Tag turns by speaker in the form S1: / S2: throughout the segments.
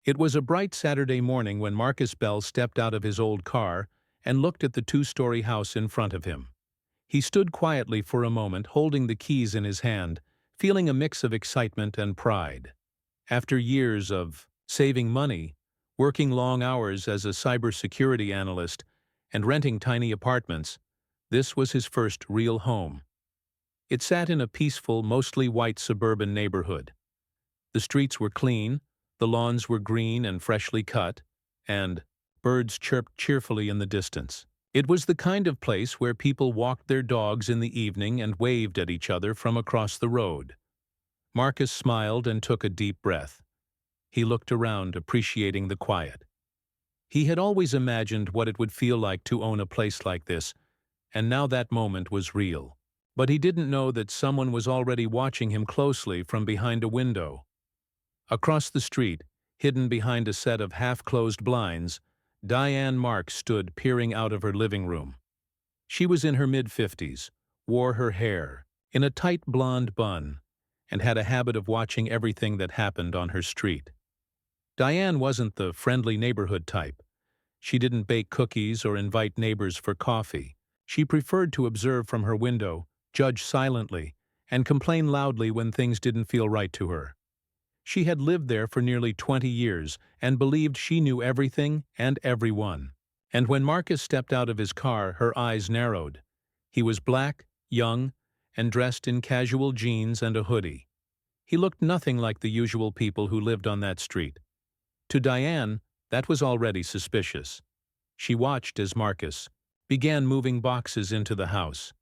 S1: It was a bright Saturday morning when Marcus Bell stepped out of his old car and looked at the two-story house in front of him. He stood quietly for a moment, holding the keys in his hand, feeling a mix of excitement and pride. After years of saving money, working long hours as a cybersecurity analyst, and renting tiny apartments, this was his first real home. It sat in a peaceful, mostly white suburban neighborhood. The streets were clean, the lawns were green and freshly cut, and birds chirped cheerfully in the distance. It was the kind of place where people walked their dogs in the evening and waved at each other from across the road. Marcus smiled and took a deep breath. He looked around, appreciating the quiet. He had always imagined what it would feel like to own a place like this, and now that moment was real. But he didn't know that someone was already watching him closely from behind a window. Across the street, hidden behind a set of half-closed blinds, Diane Marks stood peering out of her living room. She was in her mid-50s, wore her hair in a tight blonde bun, and had a habit of watching everything that happened on her street. Diane wasn't the friendly neighborhood type. She didn't bake cookies or invite neighbors for coffee. She preferred to observe from her window, judge silently, and complain loudly when things didn't feel right to her. She had lived there for nearly 20 years and believed she knew everything and everyone. And when Marcus stepped out of his car, her eyes narrowed. He was black, young, and dressed in casual jeans and a hoodie. He looked nothing like the usual people who lived on that street. To Diane, that was already suspicious. She watched as Marcus began moving boxes into the house.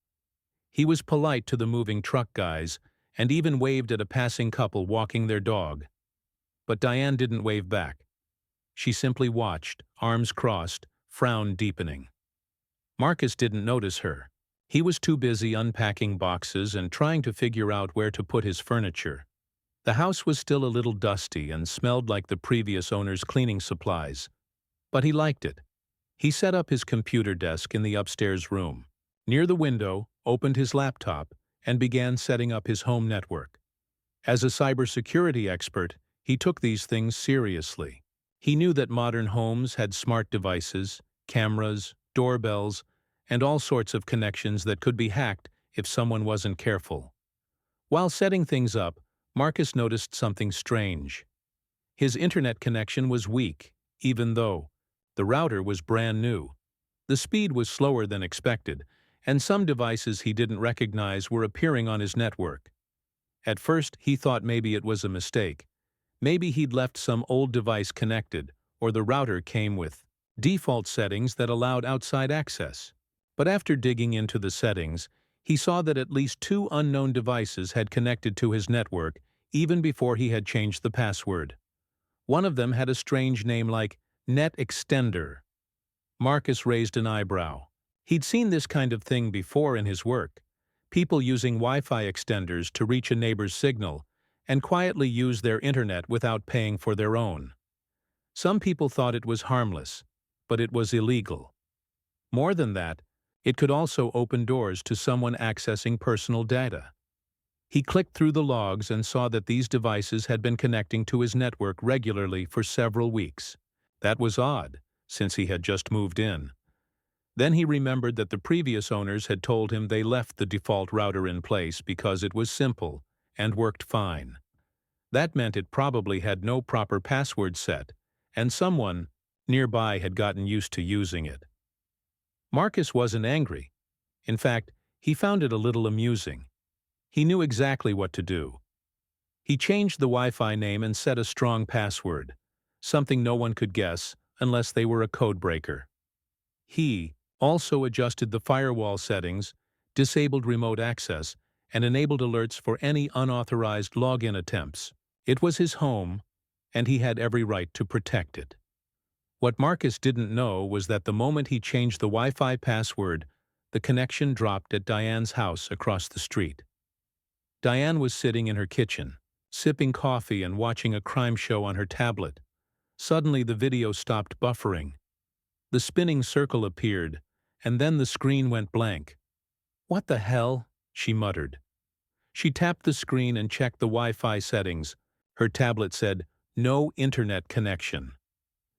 S1: He was polite to the moving truck guys and even waved at a passing couple walking their dog. But Diane didn't wave back. She simply watched, arms crossed, frown deepening. Marcus didn't notice her. He was too busy unpacking boxes and trying to figure out where to put his furniture. The house was still a little dusty and smelled like the previous owner's cleaning supplies. But he liked it. He set up his computer desk in the upstairs room. Near the window, opened his laptop, and began setting up his home network. As a cybersecurity expert, he took these things seriously. He knew that modern homes had smart devices, cameras, doorbells, and all sorts of connections that could be hacked if someone wasn't careful. While setting things up, Marcus noticed something strange. His internet connection was weak, even though the router was brand new. The speed was slower than expected, and some devices he didn't recognize were appearing on his network. At first, he thought maybe it was a mistake. Maybe he'd left some old device connected, or the router came with default settings that allowed outside access. But after digging into the settings, he saw that at least 2 unknown devices had connected to his network even before he had changed the password. One of them had a strange name like Net Extender. Marcus raised an eyebrow. He'd seen this kind of thing before in his work. People using Wi-Fi extenders to reach a neighbor's signal and quietly use their internet without paying for their own. Some people thought it was harmless, but it was illegal. More than that, it could also open doors to someone accessing personal data. He clicked through the logs and saw that these devices had been connecting to his network regularly for several weeks. That was odd, since he had just moved in. Then he remembered that the previous owners had told him they left the default router in place because it was simple and worked fine. That meant it probably had no proper password set, and someone nearby had gotten used to using it. Marcus wasn't angry. In fact, he found it a little amusing. He knew exactly what to do. He changed the Wi-Fi name and set a strong password, something no one could guess unless they were a code breaker. He also adjusted the firewall settings, disabled remote access, and enabled alerts for any unauthorized login attempts. It was his home, and he had every right to protect it. What Marcus didn't know was that the moment he changed the Wi-Fi password, the connection dropped at Diane's house across the street. Diane was sitting in her kitchen, sipping coffee and watching a crime show on her tablet. Suddenly the video stopped buffering. The spinning circle appeared, and then the screen went blank. "What the hell?" she muttered. She tapped the screen and checked the Wi-Fi settings. Her tablet said, No internet connection.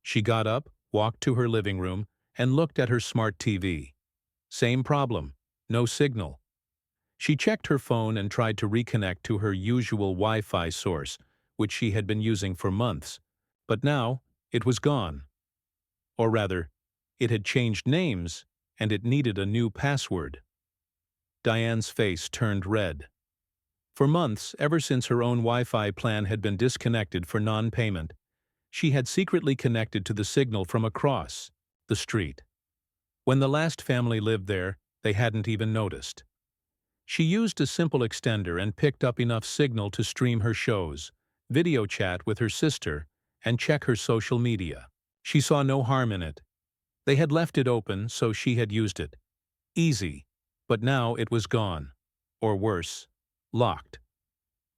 S1: She got up, walked to her living room, and looked at her smart TV. Same problem. No signal. She checked her phone and tried to reconnect to her usual Wi-Fi source, which she had been using for months. But now, it was gone. Or rather, it had changed names, and it needed a new password. Diane's face turned red. For months, ever since her own Wi-Fi plan had been disconnected for non-payment, she had secretly connected to the signal from across the street. When the last family lived there, they hadn't even noticed. She used a simple extender and picked up enough signal to stream her shows, video chat with her sister, and check her social media. She saw no harm in it. They had left it open, so she had used it. Easy. But now it was gone. Or worse, locked.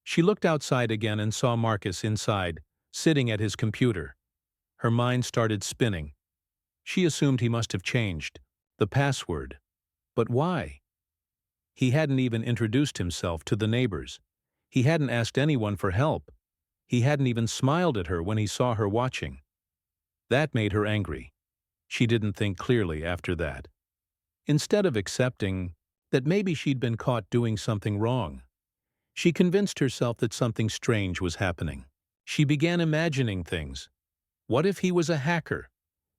S1: She looked outside again and saw Marcus inside, sitting at his computer. Her mind started spinning. She assumed he must have changed the password. But why? He hadn't even introduced himself to the neighbors. He hadn't asked anyone for help. He hadn't even smiled at her when he saw her watching. That made her angry. She didn't think clearly after that. Instead of accepting that maybe she'd been caught doing something wrong, she convinced herself that something strange was happening. She began imagining things. What if he was a hacker?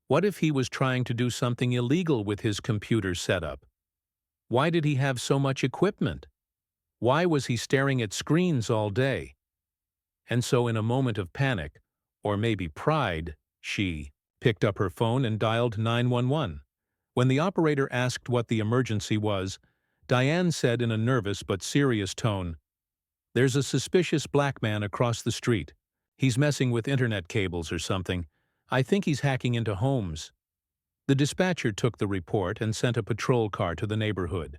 S1: What if he was trying to do something illegal with his computer setup? Why did he have so much equipment? Why was he staring at screens all day? And so in a moment of panic, or maybe pride, she picked up her phone and dialed 911. When the operator asked what the emergency was, Diane said in a nervous but serious tone, "There's a suspicious black man across the street. He's messing with internet cables or something. I think he's hacking into homes." The dispatcher took the report and sent a patrol car to the neighborhood.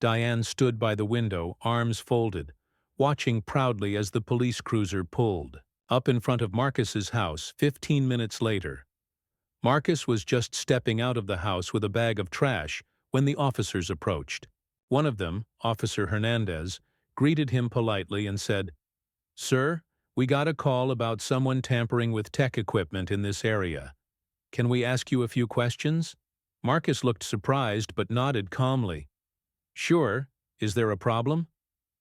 S1: Diane stood by the window, arms folded, watching proudly as the police cruiser pulled up in front of Marcus's house 15 minutes later. Marcus was just stepping out of the house with a bag of trash when the officers approached. One of them, Officer Hernandez, greeted him politely and said, "Sir, we got a call about someone tampering with tech equipment in this area. Can we ask you a few questions?" Marcus looked surprised but nodded calmly. "Sure. Is there a problem?"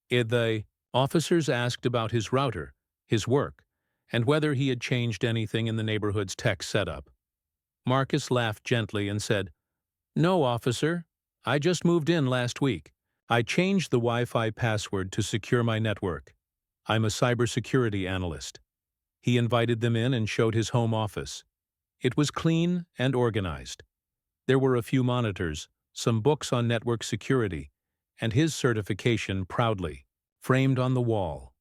S1: The officers asked about his router, his work, and whether he had changed anything in the neighborhood's tech setup. Marcus laughed gently and said, "No, officer. I just moved in last week. I changed the Wi-Fi password to secure my network. I'm a cybersecurity analyst." He invited them in and showed his home office. It was clean and organized. There were a few monitors, some books on network security, and his certification proudly framed on the wall.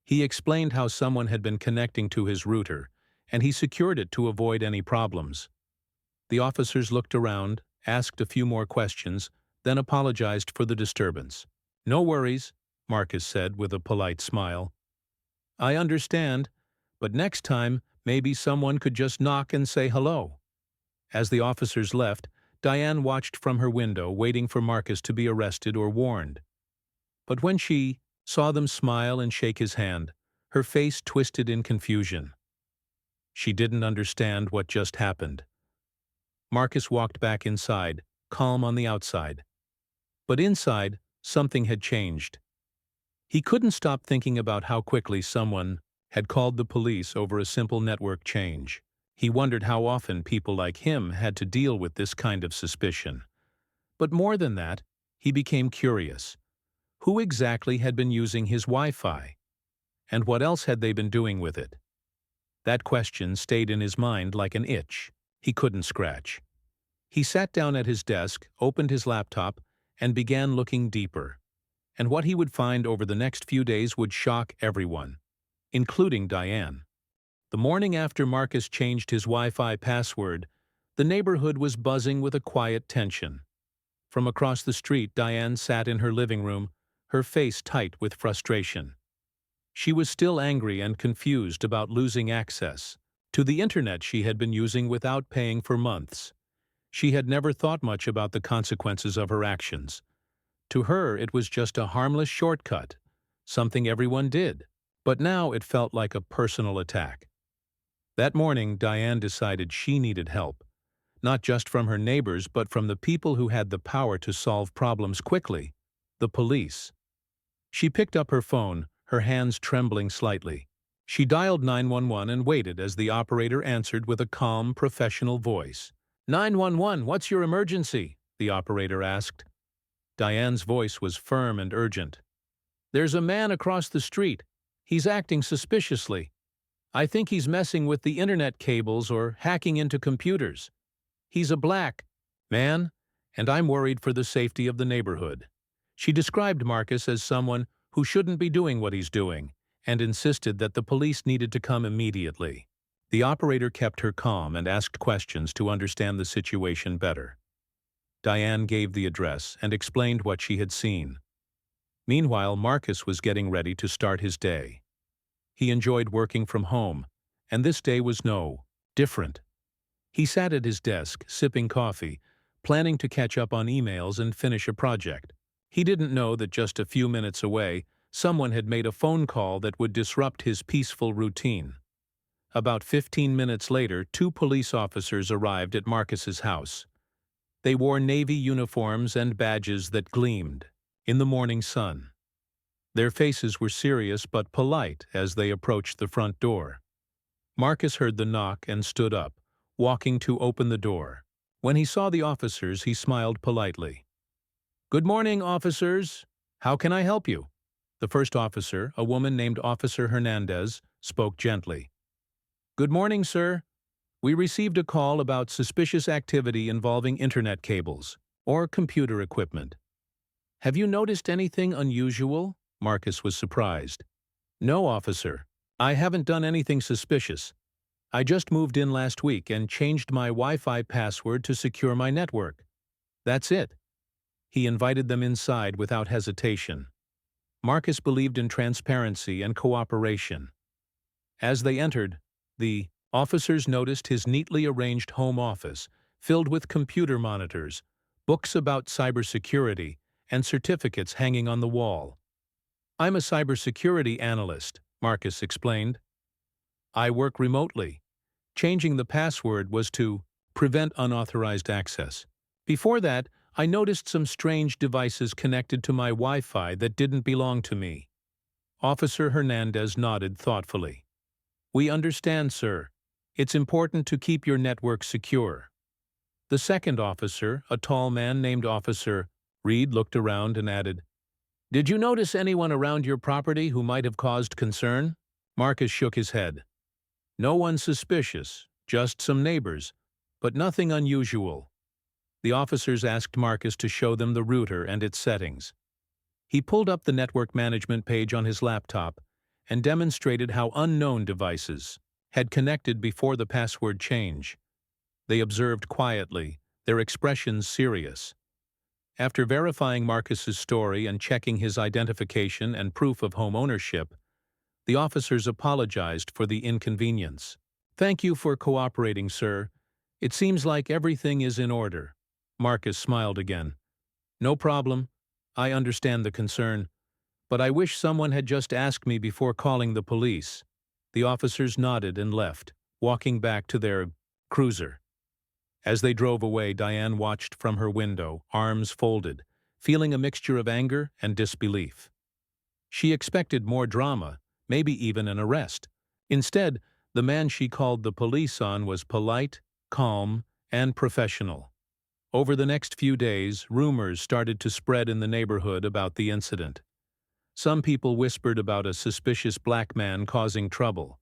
S1: He explained how someone had been connecting to his router, and he secured it to avoid any problems. The officers looked around, asked a few more questions, then apologized for the disturbance. "No worries," Marcus said with a polite smile. "I understand, but next time maybe someone could just knock and say hello." As the officers left, Diane watched from her window, waiting for Marcus to be arrested or warned. But when she saw them smile and shake his hand, her face twisted in confusion. She didn't understand what just happened. Marcus walked back inside, calm on the outside. But inside, something had changed. He couldn't stop thinking about how quickly someone had called the police over a simple network change. He wondered how often people like him had to deal with this kind of suspicion. But more than that, he became curious. Who exactly had been using his Wi-Fi? And what else had they been doing with it? That question stayed in his mind like an itch he couldn't scratch. He sat down at his desk, opened his laptop, and began looking deeper. And what he would find over the next few days would shock everyone, including Diane. The morning after Marcus changed his Wi-Fi password, the neighborhood was buzzing with a quiet tension. From across the street, Diane sat in her living room, her face tight with frustration. She was still angry and confused about losing access to the internet she had been using without paying for months. She had never thought much about the consequences of her actions. To her, it was just a harmless shortcut, something everyone did. but now it felt like a personal attack. That morning, Diane decided she needed help, not just from her neighbors but from the people who had the power to solve problems quickly, the police. She picked up her phone, her hands trembling slightly. She dialed 911 and waited as the operator answered with a calm, professional voice. 911, what's your emergency? The operator asked. Diane's voice was firm and urgent. There's a man across the street. He's acting suspiciously. I think he's messing with the internet cables or hacking into computers. He's a black man, and I'm worried for the safety of the neighborhood. She described Marcus as someone who shouldn't be doing what he's doing, and insisted that the police needed to come immediately. The operator kept her calm and asked questions to understand the situation better. Diane gave the address and explained what she had seen. Meanwhile, Marcus was getting ready to start his day. He enjoyed working from home, and this day was no different. He sat at his desk, sipping coffee, planning to catch up on emails and finish a project. He didn't know that just a few minutes away, someone had made a phone call that would disrupt his peaceful routine. About 15 minutes later, 2 police officers arrived at Marcus's house. They wore navy uniforms and badges that gleamed in the morning sun. Their faces were serious but polite as they approached the front door. Marcus heard the knock and stood up, walking to open the door. When he saw the officers, he smiled politely. "Good morning, officers. How can I help you?" The first officer, a woman named Officer Hernandez, spoke gently. "Good morning, sir. We received a call about suspicious activity involving internet cables or computer equipment. Have you noticed anything unusual?" Marcus was surprised. "No, officer. I haven't done anything suspicious. I just moved in last week and changed my Wi-Fi password to secure my network. That's it." He invited them inside without hesitation. Marcus believed in transparency and cooperation. As they entered, the officers noticed his neatly arranged home office, filled with computer monitors, books about cybersecurity, and certificates hanging on the wall. "I'm a cybersecurity analyst," Marcus explained. "I work remotely. Changing the password was to prevent unauthorized access. Before that, I noticed some strange devices connected to my Wi-Fi that didn't belong to me." Officer Hernandez nodded thoughtfully. "We understand, sir. It's important to keep your network secure." The second officer, a tall man named Officer Reed, looked around and added, "Did you notice anyone around your property who might have caused concern?" Marcus shook his head. "No one suspicious, just some neighbors, but nothing unusual." The officers asked Marcus to show them the router and its settings. He pulled up the network management page on his laptop and demonstrated how unknown devices had connected before the password change. They observed quietly, their expressions serious. After verifying Marcus's story and checking his identification and proof of home ownership, the officers apologized for the inconvenience. "Thank you for cooperating, sir. It seems like everything is in order." Marcus smiled again. "No problem. I understand the concern. But I wish someone had just asked me before calling the police." The officers nodded and left, walking back to their cruiser. As they drove away, Diane watched from her window, arms folded, feeling a mixture of anger and disbelief. She expected more drama, maybe even an arrest. Instead, the man she called the police on was polite, calm, and professional. Over the next few days, rumors started to spread in the neighborhood about the incident. Some people whispered about a suspicious black man causing trouble.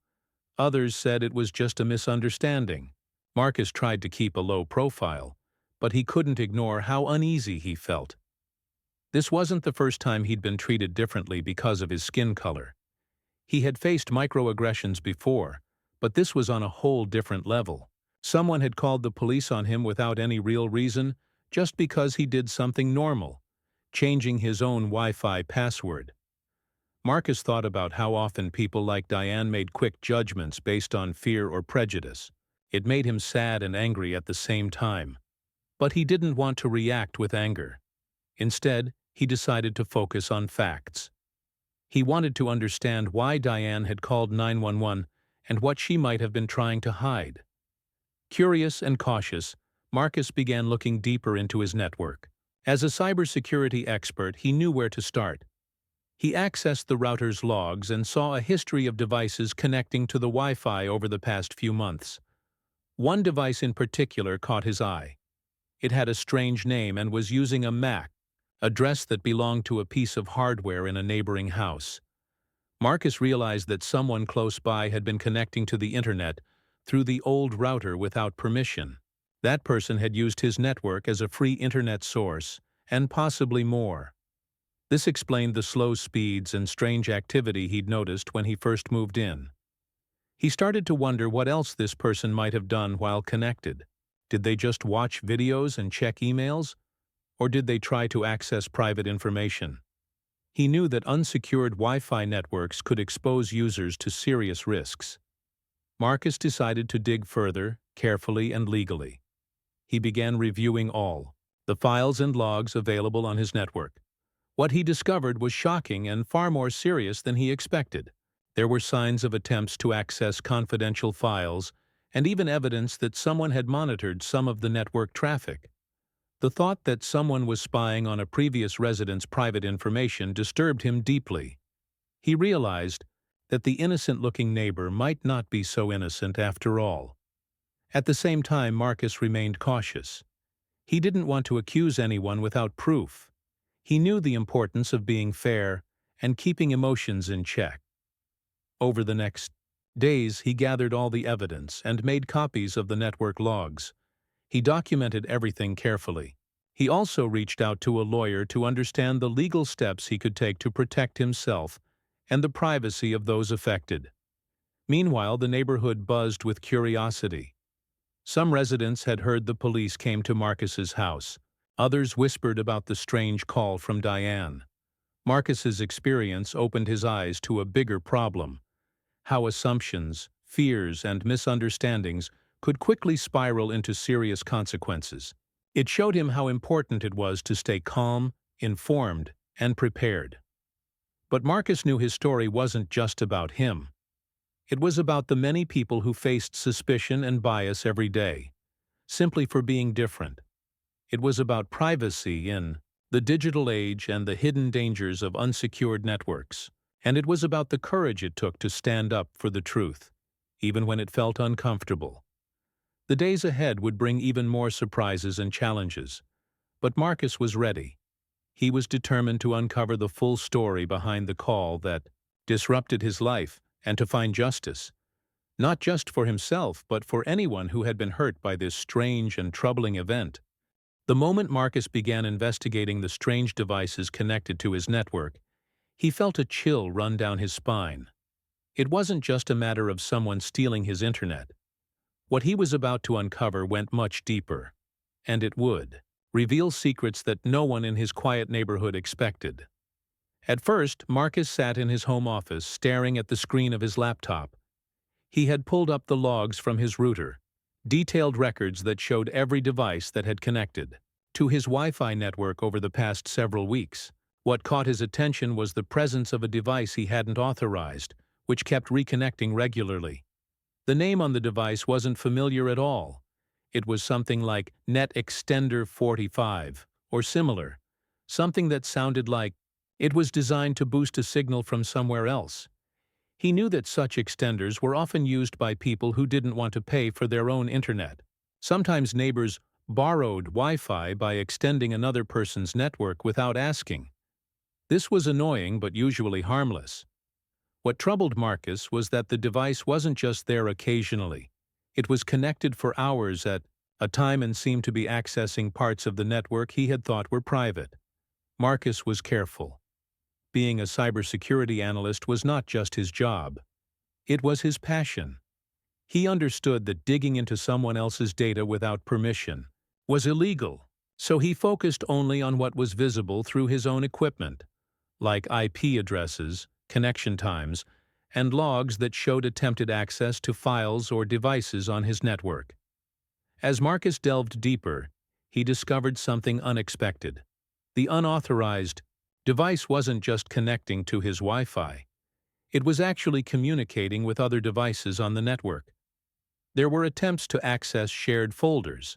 S1: Others said it was just a misunderstanding. Marcus tried to keep a low profile, but he couldn't ignore how uneasy he felt. This wasn't the first time he'd been treated differently because of his skin color. He had faced microaggressions before, but this was on a whole different level. Someone had called the police on him without any real reason, just because he did something normal, changing his own Wi-Fi password. Marcus thought about how often people like Diane made quick judgments based on fear or prejudice. It made him sad and angry at the same time. But he didn't want to react with anger. Instead, he decided to focus on facts. He wanted to understand why Diane had called 911 and what she might have been trying to hide. Curious and cautious, Marcus began looking deeper into his network. As a cybersecurity expert, he knew where to start. He accessed the router's logs and saw a history of devices connecting to the Wi-Fi over the past few months. One device in particular caught his eye. It had a strange name and was using a MAC, address that belonged to a piece of hardware in a neighboring house. Marcus realized that someone close by had been connecting to the internet through the old router without permission. That person had used his network as a free internet source, and possibly more. This explained the slow speeds and strange activity he'd noticed when he first moved in. He started to wonder what else this person might have done while connected. Did they just watch videos and check emails? Or did they try to access private information? He knew that unsecured Wi-Fi networks could expose users to serious risks. Marcus decided to dig further, carefully and legally. He began reviewing all the files and logs available on his network. What he discovered was shocking and far more serious than he expected. There were signs of attempts to access confidential files and even evidence that someone had monitored some of the network traffic. The thought that someone was spying on a previous resident's private information disturbed him deeply. He realized that the innocent-looking neighbor might not be so innocent after all. At the same time, Marcus remained cautious. He didn't want to accuse anyone without proof. He knew the importance of being fair and keeping emotions in check. Over the next days, he gathered all the evidence and made copies of the network logs. He documented everything carefully. He also reached out to a lawyer to understand the legal steps he could take to protect himself and the privacy of those affected. Meanwhile, the neighborhood buzzed with curiosity. Some residents had heard the police came to Marcus's house. Others whispered about the strange call from Diane. Marcus's experience opened his eyes to a bigger problem: how assumptions, fears, and misunderstandings could quickly spiral into serious consequences. It showed him how important it was to stay calm, informed, and prepared. But Marcus knew his story wasn't just about him. It was about the many people who faced suspicion and bias every day, simply for being different. It was about privacy in the digital age and the hidden dangers of unsecured networks. And it was about the courage it took to stand up for the truth, even when it felt uncomfortable. The days ahead would bring even more surprises and challenges, but Marcus was ready. He was determined to uncover the full story behind the call that disrupted his life and to find justice, not just for himself, but for anyone who had been hurt by this strange and troubling event. The moment Marcus began investigating the strange devices connected to his network, he felt a chill run down his spine. It wasn't just a matter of someone stealing his internet. What he was about to uncover went much deeper, and it would reveal secrets that no one in his quiet neighborhood expected. At first, Marcus sat in his home office staring at the screen of his laptop. He had pulled up the logs from his router, detailed records that showed every device that had connected to his Wi-Fi network over the past several weeks. What caught his attention was the presence of a device he hadn't authorized, which kept reconnecting regularly. The name on the device wasn't familiar at all. It was something like Net Extender 45 or similar, something that sounded like it was designed to boost a signal from somewhere else. He knew that such extenders were often used by people who didn't want to pay for their own internet. Sometimes neighbors borrowed Wi-Fi by extending another person's network without asking. This was annoying but usually harmless. What troubled Marcus was that the device wasn't just there occasionally. It was connected for hours at a time and seemed to be accessing parts of the network he had thought were private. Marcus was careful. Being a cybersecurity analyst was not just his job. It was his passion. He understood that digging into someone else's data without permission was illegal, so he focused only on what was visible through his own equipment, like IP addresses, connection times, and logs that showed attempted access to files or devices on his network. As Marcus delved deeper, he discovered something unexpected. The unauthorized device wasn't just connecting to his Wi-Fi. It was actually communicating with other devices on the network. There were attempts to access shared folders,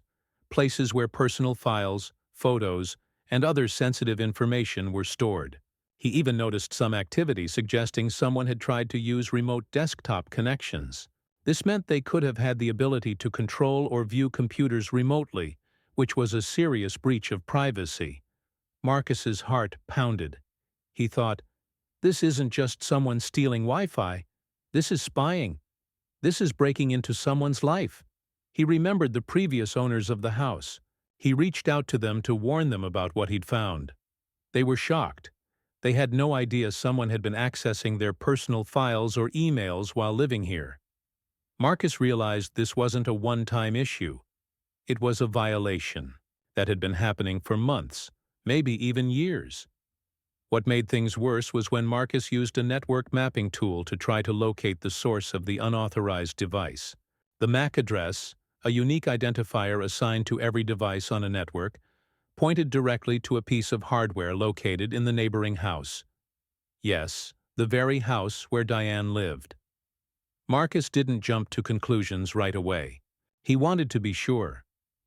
S1: places where personal files, photos, and other sensitive information were stored. He even noticed some activity suggesting someone had tried to use remote desktop connections. This meant they could have had the ability to control or view computers remotely, which was a serious breach of privacy. Marcus's heart pounded. He thought, "This isn't just someone stealing Wi-Fi. This is spying. This is breaking into someone's life." He remembered the previous owners of the house. He reached out to them to warn them about what he'd found. They were shocked. They had no idea someone had been accessing their personal files or emails while living here. Marcus realized this wasn't a one-time issue. It was a violation that had been happening for months, maybe even years. What made things worse was when Marcus used a network mapping tool to try to locate the source of the unauthorized device. The MAC address, a unique identifier assigned to every device on a network, pointed directly to a piece of hardware located in the neighboring house. Yes, the very house where Diane lived. Marcus didn't jump to conclusions right away. He wanted to be sure.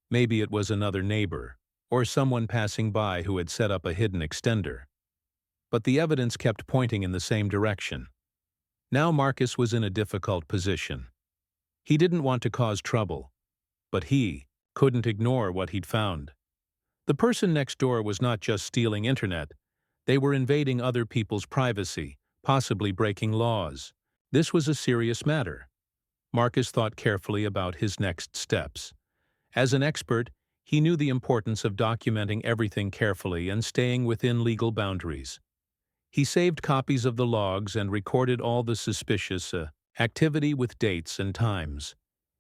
S1: Maybe it was another neighbor, or someone passing by who had set up a hidden extender. But the evidence kept pointing in the same direction. Now Marcus was in a difficult position. He didn't want to cause trouble, but he couldn't ignore what he'd found. The person next door was not just stealing internet. They were invading other people's privacy, possibly breaking laws. This was a serious matter. Marcus thought carefully about his next steps. As an expert, he knew the importance of documenting everything carefully and staying within legal boundaries. He saved copies of the logs and recorded all the suspicious activity with dates and times.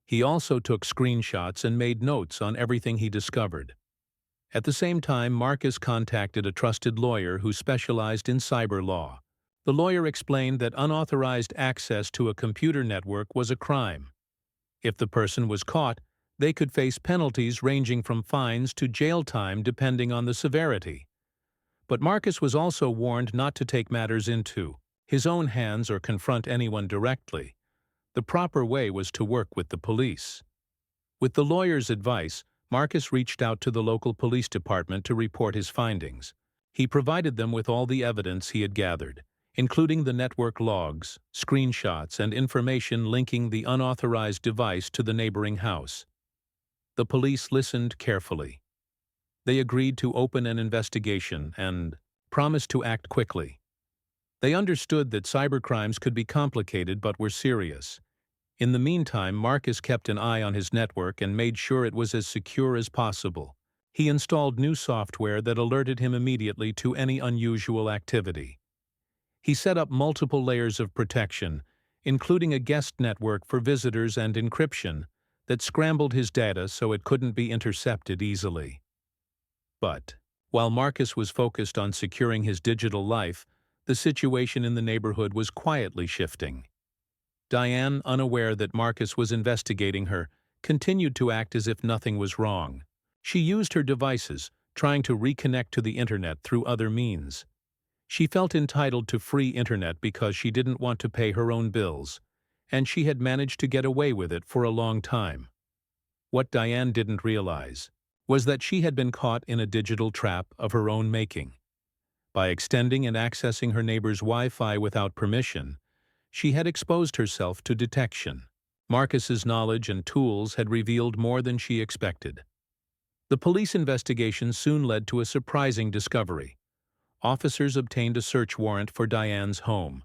S1: He also took screenshots and made notes on everything he discovered. At the same time, Marcus contacted a trusted lawyer who specialized in cyber law. The lawyer explained that unauthorized access to a computer network was a crime. If the person was caught, they could face penalties ranging from fines to jail time depending on the severity. But Marcus was also warned not to take matters into his own hands or confront anyone directly. The proper way was to work with the police. With the lawyer's advice, Marcus reached out to the local police department to report his findings. He provided them with all the evidence he had gathered, including the network logs, screenshots, and information linking the unauthorized device to the neighboring house. The police listened carefully. They agreed to open an investigation and promised to act quickly. They understood that cybercrimes could be complicated but were serious. In the meantime, Marcus kept an eye on his network and made sure it was as secure as possible. He installed new software that alerted him immediately to any unusual activity. He set up multiple layers of protection, including a guest network for visitors and encryption, that scrambled his data so it couldn't be intercepted easily. But, while Marcus was focused on securing his digital life, the situation in the neighborhood was quietly shifting. Diane, unaware that Marcus was investigating her, continued to act as if nothing was wrong. She used her devices, trying to reconnect to the internet through other means. She felt entitled to free internet because she didn't want to pay her own bills, and she had managed to get away with it for a long time. What Diane didn't realize was that she had been caught in a digital trap of her own making. By extending and accessing her neighbor's Wi-Fi without permission, she had exposed herself to detection. Marcus's knowledge and tools had revealed more than she expected. The police investigation soon led to a surprising discovery. Officers obtained a search warrant for Diane's home.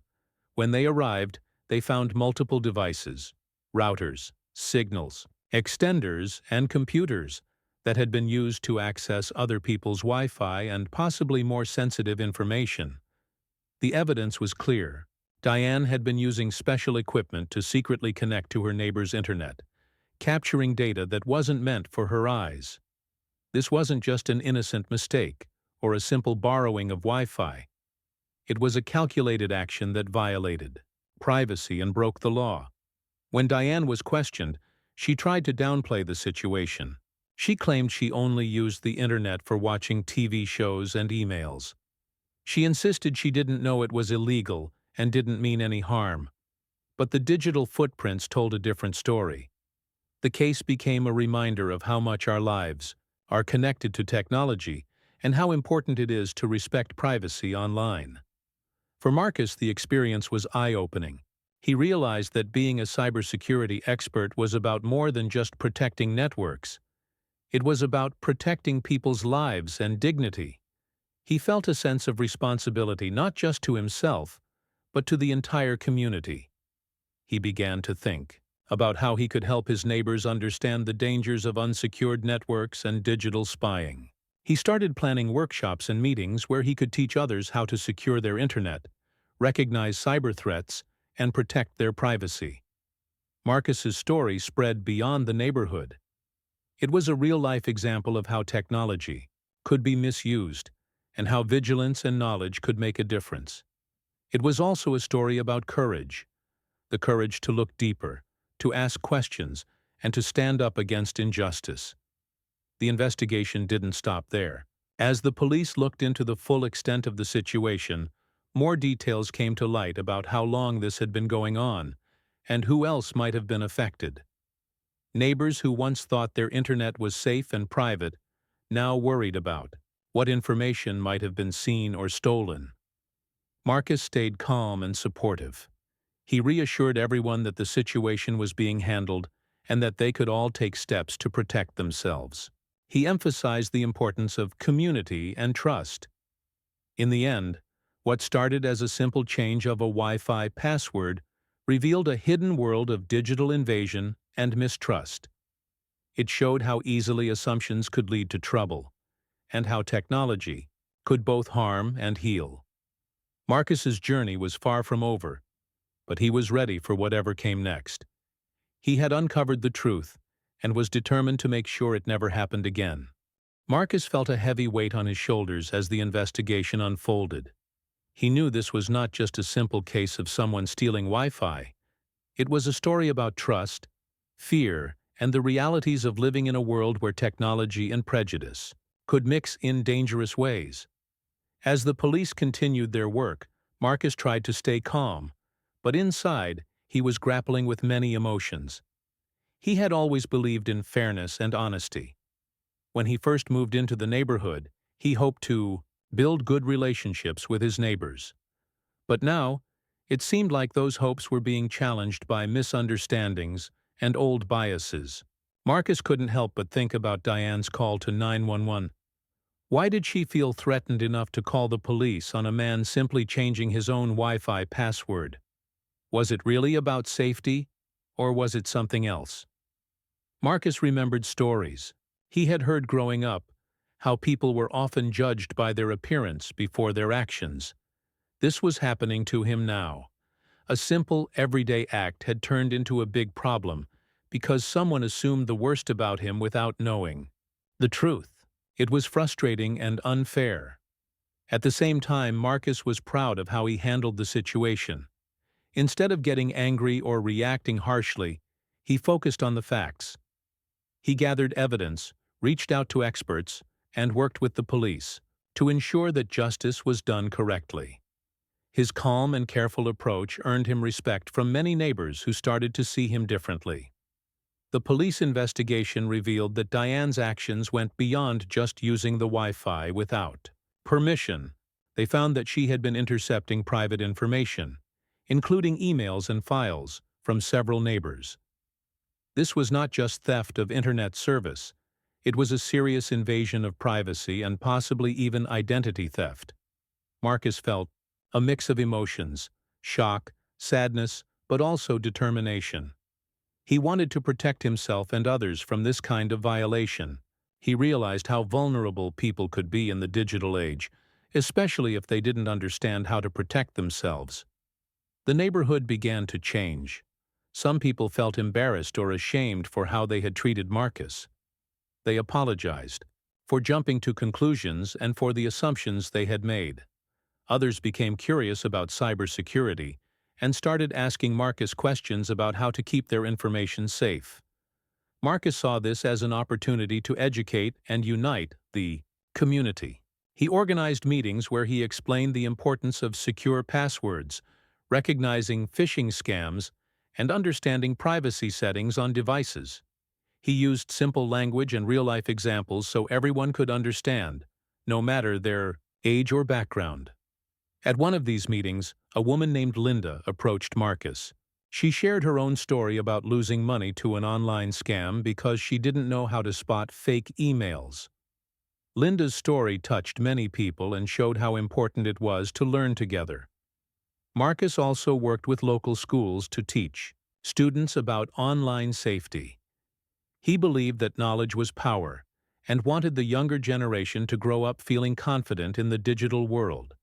S1: When they arrived, they found multiple devices, routers, signals, extenders, and computers that had been used to access other people's Wi-Fi and possibly more sensitive information. The evidence was clear. Diane had been using special equipment to secretly connect to her neighbor's internet, capturing data that wasn't meant for her eyes. This wasn't just an innocent mistake or a simple borrowing of Wi-Fi. It was a calculated action that violated privacy and broke the law. When Diane was questioned, she tried to downplay the situation. She claimed she only used the internet for watching TV shows and emails. She insisted she didn't know it was illegal and didn't mean any harm. But the digital footprints told a different story. The case became a reminder of how much our lives are connected to technology and how important it is to respect privacy online. For Marcus, the experience was eye-opening. He realized that being a cybersecurity expert was about more than just protecting networks. It was about protecting people's lives and dignity. He felt a sense of responsibility not just to himself, but to the entire community. He began to think about how he could help his neighbors understand the dangers of unsecured networks and digital spying. He started planning workshops and meetings where he could teach others how to secure their internet, recognize cyber threats, and protect their privacy. Marcus's story spread beyond the neighborhood. It was a real-life example of how technology could be misused and how vigilance and knowledge could make a difference. It was also a story about courage, the courage to look deeper, to ask questions, and to stand up against injustice. The investigation didn't stop there. As the police looked into the full extent of the situation, more details came to light about how long this had been going on and who else might have been affected. Neighbors who once thought their internet was safe and private now worried about what information might have been seen or stolen. Marcus stayed calm and supportive. He reassured everyone that the situation was being handled and that they could all take steps to protect themselves. He emphasized the importance of community and trust. In the end, what started as a simple change of a Wi-Fi password revealed a hidden world of digital invasion and mistrust. It showed how easily assumptions could lead to trouble, and how technology could both harm and heal. Marcus's journey was far from over, but he was ready for whatever came next. He had uncovered the truth and was determined to make sure it never happened again. Marcus felt a heavy weight on his shoulders as the investigation unfolded. He knew this was not just a simple case of someone stealing Wi-Fi. It was a story about trust, fear, and the realities of living in a world where technology and prejudice could mix in dangerous ways. As the police continued their work, Marcus tried to stay calm, but inside, he was grappling with many emotions. He had always believed in fairness and honesty. When he first moved into the neighborhood, he hoped to build good relationships with his neighbors. But now, it seemed like those hopes were being challenged by misunderstandings and old biases. Marcus couldn't help but think about Diane's call to 911. Why did she feel threatened enough to call the police on a man simply changing his own Wi-Fi password? Was it really about safety, or was it something else? Marcus remembered stories he had heard growing up, how people were often judged by their appearance before their actions. This was happening to him now. A simple, everyday act had turned into a big problem because someone assumed the worst about him without knowing the truth. It was frustrating and unfair. At the same time, Marcus was proud of how he handled the situation. Instead of getting angry or reacting harshly, he focused on the facts. He gathered evidence, reached out to experts, and worked with the police to ensure that justice was done correctly. His calm and careful approach earned him respect from many neighbors who started to see him differently. The police investigation revealed that Diane's actions went beyond just using the Wi-Fi without permission. They found that she had been intercepting private information, including emails and files, from several neighbors. This was not just theft of internet service. It was a serious invasion of privacy and possibly even identity theft. Marcus felt a mix of emotions, shock, sadness, but also determination. He wanted to protect himself and others from this kind of violation. He realized how vulnerable people could be in the digital age, especially if they didn't understand how to protect themselves. The neighborhood began to change. Some people felt embarrassed or ashamed for how they had treated Marcus. They apologized for jumping to conclusions and for the assumptions they had made. Others became curious about cybersecurity and started asking Marcus questions about how to keep their information safe. Marcus saw this as an opportunity to educate and unite the community. He organized meetings where he explained the importance of secure passwords, recognizing phishing scams, and understanding privacy settings on devices. He used simple language and real-life examples so everyone could understand, no matter their age or background. At one of these meetings, a woman named Linda approached Marcus. She shared her own story about losing money to an online scam because she didn't know how to spot fake emails. Linda's story touched many people and showed how important it was to learn together. Marcus also worked with local schools to teach students about online safety. He believed that knowledge was power and wanted the younger generation to grow up feeling confident in the digital world.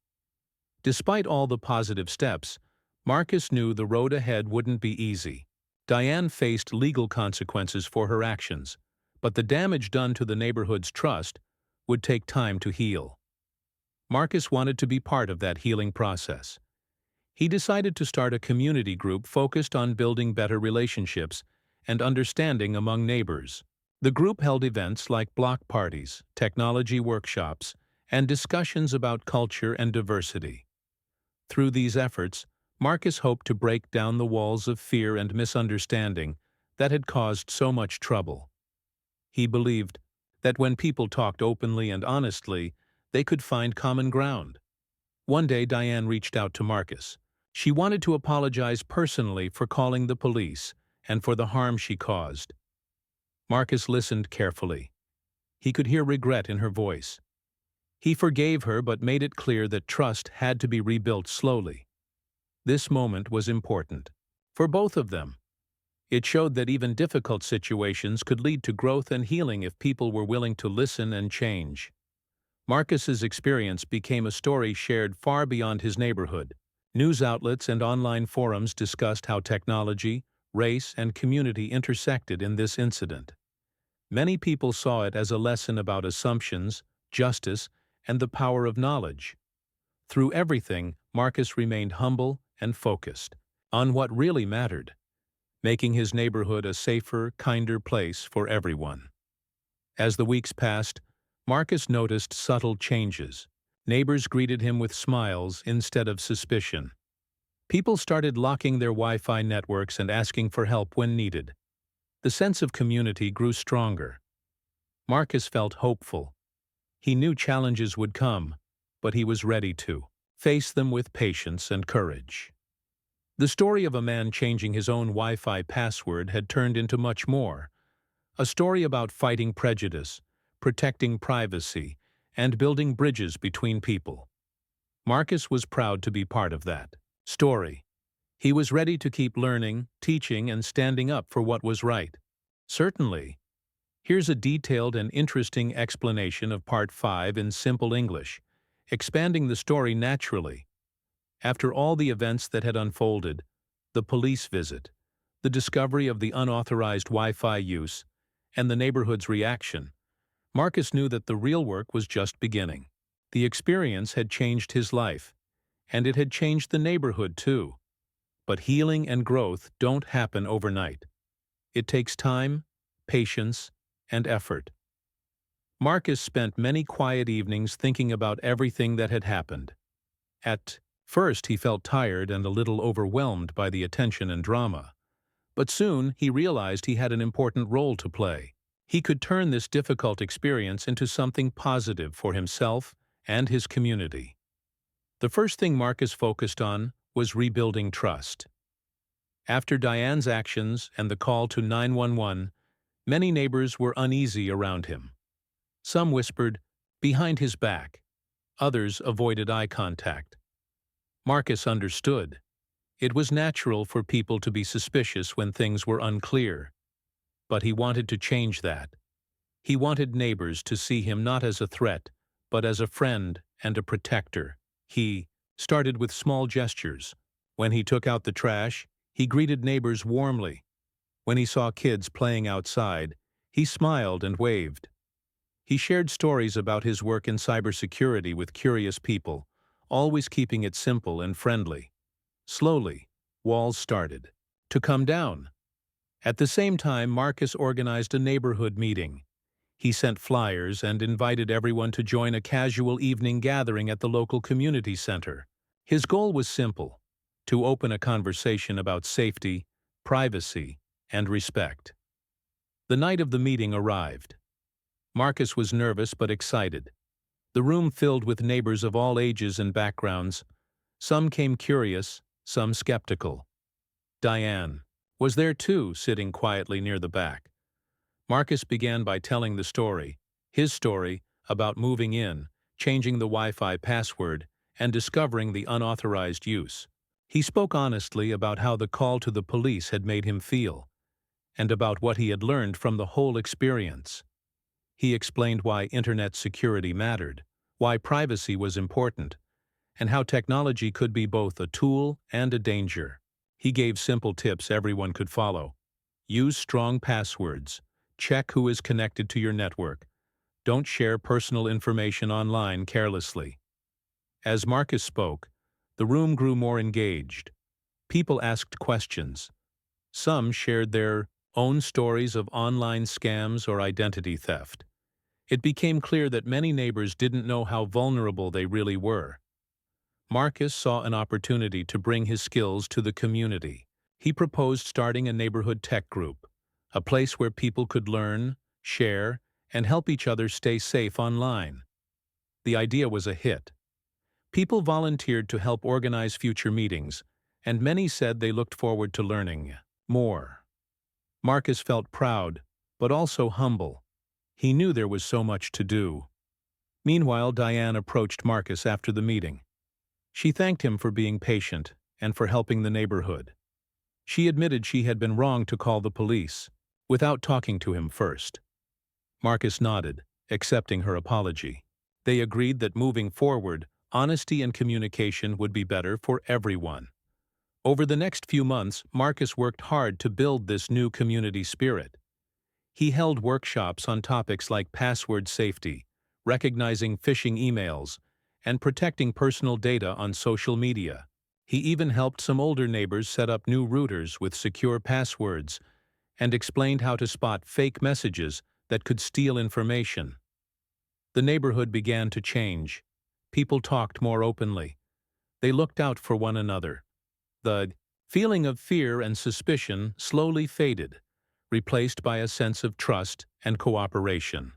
S1: Despite all the positive steps, Marcus knew the road ahead wouldn't be easy. Diane faced legal consequences for her actions, but the damage done to the neighborhood's trust would take time to heal. Marcus wanted to be part of that healing process. He decided to start a community group focused on building better relationships and understanding among neighbors. The group held events like block parties, technology workshops, and discussions about culture and diversity. Through these efforts, Marcus hoped to break down the walls of fear and misunderstanding that had caused so much trouble. He believed that when people talked openly and honestly, they could find common ground. One day, Diane reached out to Marcus. She wanted to apologize personally for calling the police and for the harm she caused. Marcus listened carefully. He could hear regret in her voice. He forgave her but made it clear that trust had to be rebuilt slowly. This moment was important for both of them. It showed that even difficult situations could lead to growth and healing if people were willing to listen and change. Marcus's experience became a story shared far beyond his neighborhood. News outlets and online forums discussed how technology, race, and community intersected in this incident. Many people saw it as a lesson about assumptions, justice, and the power of knowledge. Through everything, Marcus remained humble and focused on what really mattered, making his neighborhood a safer, kinder place for everyone. As the weeks passed, Marcus noticed subtle changes. Neighbors greeted him with smiles instead of suspicion. People started locking their Wi-Fi networks and asking for help when needed. The sense of community grew stronger. Marcus felt hopeful. He knew challenges would come, but he was ready to face them with patience and courage. The story of a man changing his own Wi-Fi password had turned into much more. A story about fighting prejudice, protecting privacy, and building bridges between people. Marcus was proud to be part of that story. He was ready to keep learning, teaching, and standing up for what was right. Certainly. Here's a detailed and interesting explanation of Part 5 in simple English, expanding the story naturally. After all the events that had unfolded, the police visit, the discovery of the unauthorized Wi-Fi use, and the neighborhood's reaction, Marcus knew that the real work was just beginning. The experience had changed his life, and it had changed the neighborhood too. But healing and growth don't happen overnight. It takes time, patience, and effort. Marcus spent many quiet evenings thinking about everything that had happened. At first, he felt tired and a little overwhelmed by the attention and drama. But soon, he realized he had an important role to play. He could turn this difficult experience into something positive for himself and his community. The first thing Marcus focused on was rebuilding trust. After Diane's actions and the call to 911, many neighbors were uneasy around him. Some whispered, behind his back. Others avoided eye contact. Marcus understood. It was natural for people to be suspicious when things were unclear. But he wanted to change that. He wanted neighbors to see him not as a threat, but as a friend and a protector. He started with small gestures. When he took out the trash, he greeted neighbors warmly. When he saw kids playing outside, he smiled and waved. He shared stories about his work in cybersecurity with curious people, always keeping it simple and friendly. Slowly, walls started to come down. At the same time, Marcus organized a neighborhood meeting. He sent flyers and invited everyone to join a casual evening gathering at the local community center. His goal was simple: to open a conversation about safety, privacy, and respect. The night of the meeting arrived. Marcus was nervous but excited. The room filled with neighbors of all ages and backgrounds. Some came curious, some skeptical. Diane was there too, sitting quietly near the back. Marcus began by telling the story, his story, about moving in, changing the Wi-Fi password, and discovering the unauthorized use. He spoke honestly about how the call to the police had made him feel, and about what he had learned from the whole experience. He explained why internet security mattered, why privacy was important, and how technology could be both a tool and a danger. He gave simple tips everyone could follow. Use strong passwords. Check who is connected to your network. Don't share personal information online carelessly. As Marcus spoke, the room grew more engaged. People asked questions. Some shared their own stories of online scams or identity theft. It became clear that many neighbors didn't know how vulnerable they really were. Marcus saw an opportunity to bring his skills to the community. He proposed starting a neighborhood tech group, a place where people could learn, share, and help each other stay safe online. The idea was a hit. People volunteered to help organize future meetings, and many said they looked forward to learning more. Marcus felt proud, but also humble. He knew there was so much to do. Meanwhile, Diane approached Marcus after the meeting. She thanked him for being patient and for helping the neighborhood. She admitted she had been wrong to call the police, without talking to him first. Marcus nodded, accepting her apology. They agreed that moving forward, honesty and communication would be better for everyone. Over the next few months, Marcus worked hard to build this new community spirit. He held workshops on topics like password safety, recognizing phishing emails, and protecting personal data on social media. He even helped some older neighbors set up new routers with secure passwords and explained how to spot fake messages that could steal information. The neighborhood began to change. People talked more openly. They looked out for one another. The feeling of fear and suspicion slowly faded, replaced by a sense of trust and cooperation.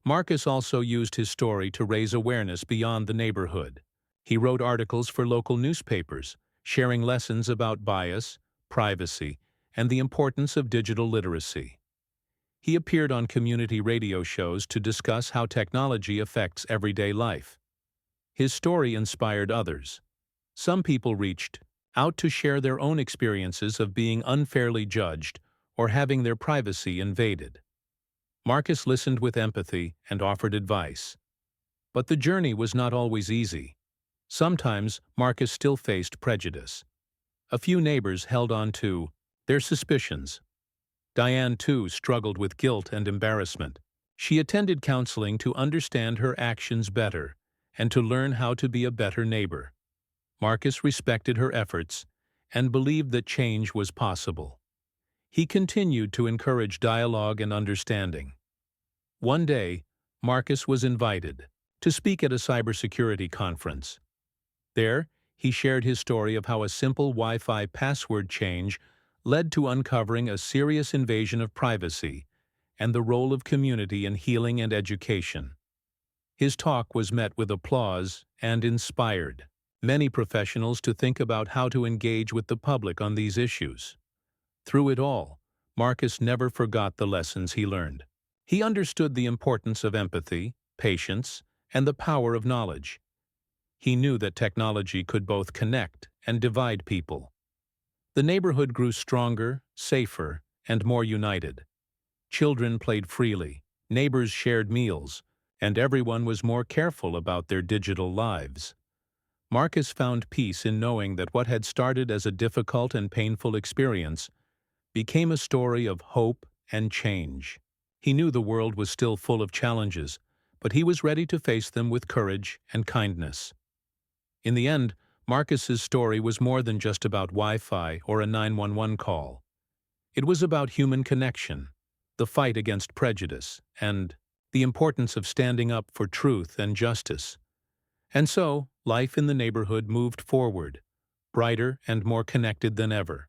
S1: Marcus also used his story to raise awareness beyond the neighborhood. He wrote articles for local newspapers, sharing lessons about bias, privacy, and the importance of digital literacy. He appeared on community radio shows to discuss how technology affects everyday life. His story inspired others. Some people reached out to share their own experiences of being unfairly judged or having their privacy invaded. Marcus listened with empathy and offered advice. But the journey was not always easy. Sometimes Marcus still faced prejudice. A few neighbors held on to their suspicions. Diane, too, struggled with guilt and embarrassment. She attended counseling to understand her actions better and to learn how to be a better neighbor. Marcus respected her efforts and believed that change was possible. He continued to encourage dialogue and understanding. One day, Marcus was invited to speak at a cybersecurity conference. There, he shared his story of how a simple Wi-Fi password change led to uncovering a serious invasion of privacy and the role of community in healing and education. His talk was met with applause and inspired many professionals to think about how to engage with the public on these issues. Through it all, Marcus never forgot the lessons he learned. He understood the importance of empathy, patience, and the power of knowledge. He knew that technology could both connect and divide people. The neighborhood grew stronger, safer, and more united. Children played freely, neighbors shared meals, and everyone was more careful about their digital lives. Marcus found peace in knowing that what had started as a difficult and painful experience became a story of hope and change. He knew the world was still full of challenges, but he was ready to face them with courage and kindness. In the end, Marcus's story was more than just about Wi-Fi or a 911 call. It was about human connection, the fight against prejudice, and the importance of standing up for truth and justice. And so, life in the neighborhood moved forward, brighter and more connected than ever.